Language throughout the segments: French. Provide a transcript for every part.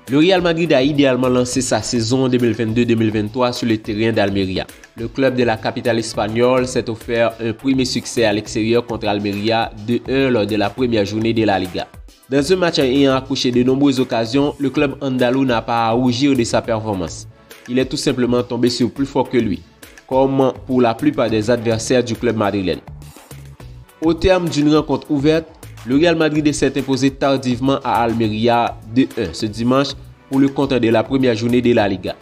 Le Real Madrid a idéalement lancé sa saison 2022-2023 sur le terrain d'Almeria. Le club de la capitale espagnole s'est offert un premier succès à l'extérieur contre Almeria 2-1 lors de la première journée de la Liga. Dans un match ayant accouché de nombreuses occasions, le club andalou n'a pas à rougir de sa performance. Il est tout simplement tombé sur plus fort que lui, comme pour la plupart des adversaires du club madrilène. Au terme d'une rencontre ouverte, le Real Madrid s'est imposé tardivement à Almeria 2-1 ce dimanche pour le compte de la première journée de la Liga.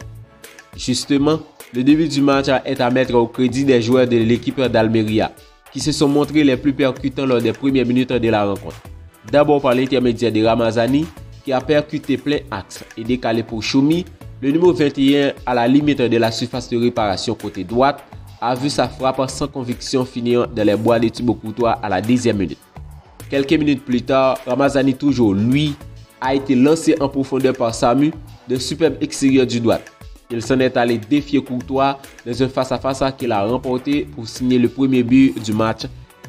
Justement, le début du match est à mettre au crédit des joueurs de l'équipe d'Almeria, qui se sont montrés les plus percutants lors des premières minutes de la rencontre. D'abord par l'intermédiaire de Ramazani, qui a percuté plein axe et décalé pour Choumi, le numéro 21 à la limite de la surface de réparation côté droite, a vu sa frappe sans conviction finir dans les bois de Thibaut Courtois à la 10e minute. Quelques minutes plus tard, Ramazani toujours, lui, a été lancé en profondeur par Samu d'un superbe extérieur du droite. Il s'en est allé défier Courtois dans un face-à-face qu'il a remporté pour signer le premier but du match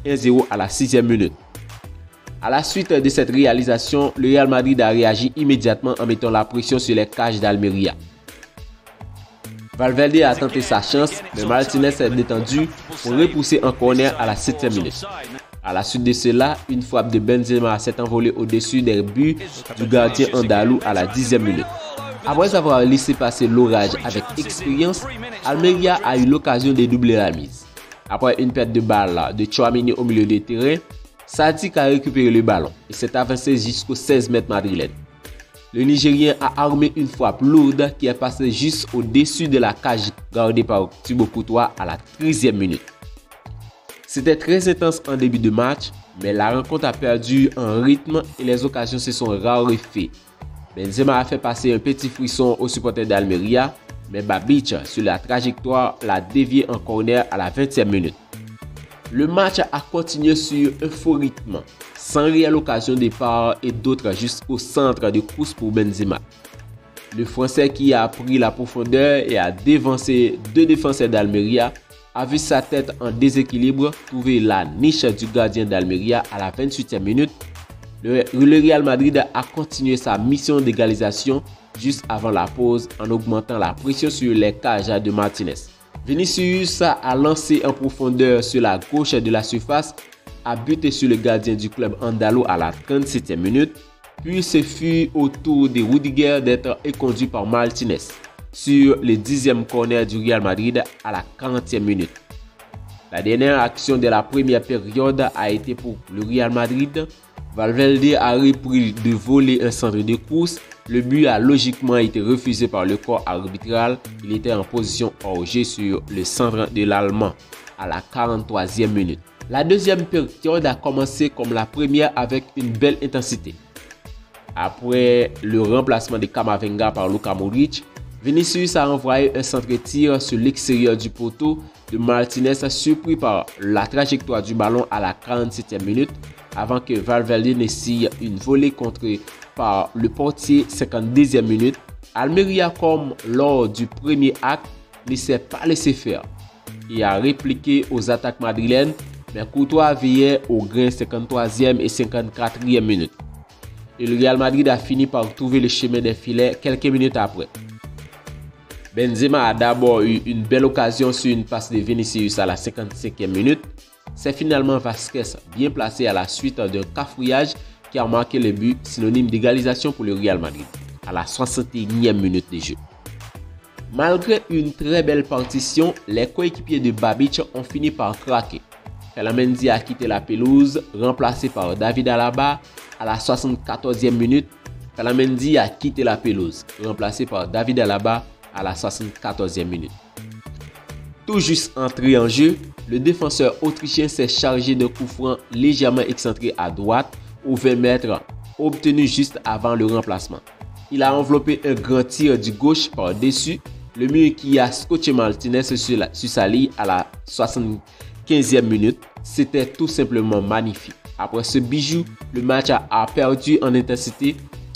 1-0 à la 6e minute. À la suite de cette réalisation, le Real Madrid a réagi immédiatement en mettant la pression sur les cages d'Almeria. Valverde a tenté sa chance, mais Martinez s'est détendu pour repousser un corner à la 7e minute. À la suite de cela, une frappe de Benzema s'est envolée au-dessus des buts du gardien andalou à la 10e minute. Après avoir laissé passer l'orage avec expérience, Almeria a eu l'occasion de doubler la mise. Après une perte de balle de Tchouaméni au milieu du terrain, Sadik a récupéré le ballon et s'est avancé jusqu'aux 16 mètres madrilènes. Le Nigérien a armé une frappe lourde qui est passée juste au-dessus de la cage gardée par Thibaut Courtois à la 13e minute. C'était très intense en début de match, mais la rencontre a perdu en rythme et les occasions se sont raréfiées. Benzema a fait passer un petit frisson aux supporters d'Almeria, mais Babic, sur la trajectoire, l'a dévié en corner à la 20e minute. Le match a continué sur un faux rythme, sans réelle occasion de part et d'autres jusqu'au centre de course pour Benzema. Le Français qui a pris la profondeur et a dévancé deux défenseurs d'Almeria a vu sa tête en déséquilibre trouver la niche du gardien d'Almeria à la 28e minute. Le Real Madrid a continué sa mission d'égalisation juste avant la pause en augmentant la pression sur les cages de Martinez. Vinicius a lancé en profondeur sur la gauche de la surface, a buté sur le gardien du club andalou à la 37e minute, puis ce fut au tour de Rudiger d'être éconduit par Martinez sur le 10e corner du Real Madrid à la 40e minute. La dernière action de la première période a été pour le Real Madrid. Valverde a repris de voler un centre de course. Le but a logiquement été refusé par le corps arbitral. Il était en position hors jeu sur le centre de l'Allemand à la 43e minute. La deuxième période a commencé comme la première avec une belle intensité. Après le remplacement de Camavinga par Luka Modric, Vinicius a envoyé un centre-tir sur l'extérieur du poteau de Martinez, surpris par la trajectoire du ballon à la 47e minute, avant que Valverde n'essaye une volée contrée par le portier 52e minute. Almeria, comme lors du premier acte, ne s'est pas laissé faire et a répliqué aux attaques madrilènes, mais Courtois veillait au grain 53e et 54e minute. Et le Real Madrid a fini par trouver le chemin des filets quelques minutes après. Benzema a d'abord eu une belle occasion sur une passe de Vinicius à la 55e minute. C'est finalement Vasquez, bien placé à la suite d'un cafouillage, qui a marqué le but, synonyme d'égalisation pour le Real Madrid, à la 61e minute de jeu. Malgré une très belle partition, les coéquipiers de Babic ont fini par craquer. Ferland Mendy a quitté la pelouse, remplacé par David Alaba à la 74e minute. Ferland Mendy a quitté la pelouse, remplacé par David Alaba à la 74e minute. Tout juste entré en jeu, le défenseur autrichien s'est chargé d'un coup franc légèrement excentré à droite aux 20 mètres, obtenu juste avant le remplacement. Il a enveloppé un grand tir du gauche par-dessus le mur qui a scotché Martinez sur sa ligne à la 75e minute. C'était tout simplement magnifique. Après ce bijou, le match a perdu en intensité,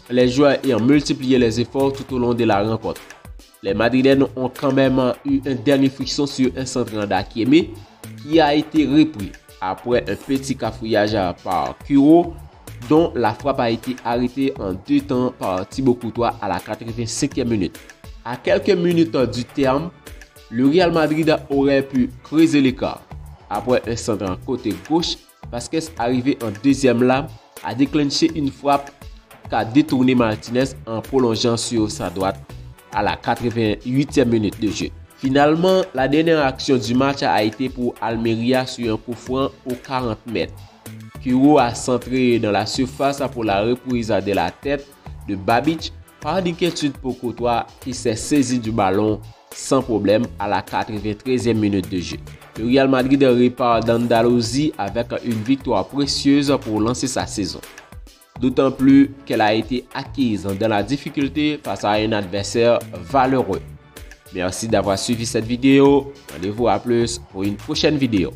les joueurs ayant multiplié les efforts tout au long de la rencontre. Les Madrilènes ont quand même eu un dernier frisson sur un centre d'Akieme qui a été repris après un petit cafouillage par Kuro dont la frappe a été arrêtée en 2 temps par Thibaut Courtois à la 85e minute. À quelques minutes du terme, le Real Madrid aurait pu creuser l'écart. Après un centre en côté gauche, Vasquez, arrivé en deuxième lame, a déclenché une frappe qu'a détourné Martinez en prolongeant sur sa droite à la 88e minute de jeu. Finalement, la dernière action du match a été pour Almeria sur un coup franc aux 40 mètres. Kuro a centré dans la surface pour la reprise de la tête de Babic par d'inquiétude pour Courtois qui s'est saisi du ballon sans problème à la 93e minute de jeu. Le Real Madrid repart d'Andalousie avec une victoire précieuse pour lancer sa saison. D'autant plus qu'elle a été acquise dans la difficulté face à un adversaire valeureux. Merci d'avoir suivi cette vidéo. Rendez-vous à plus pour une prochaine vidéo.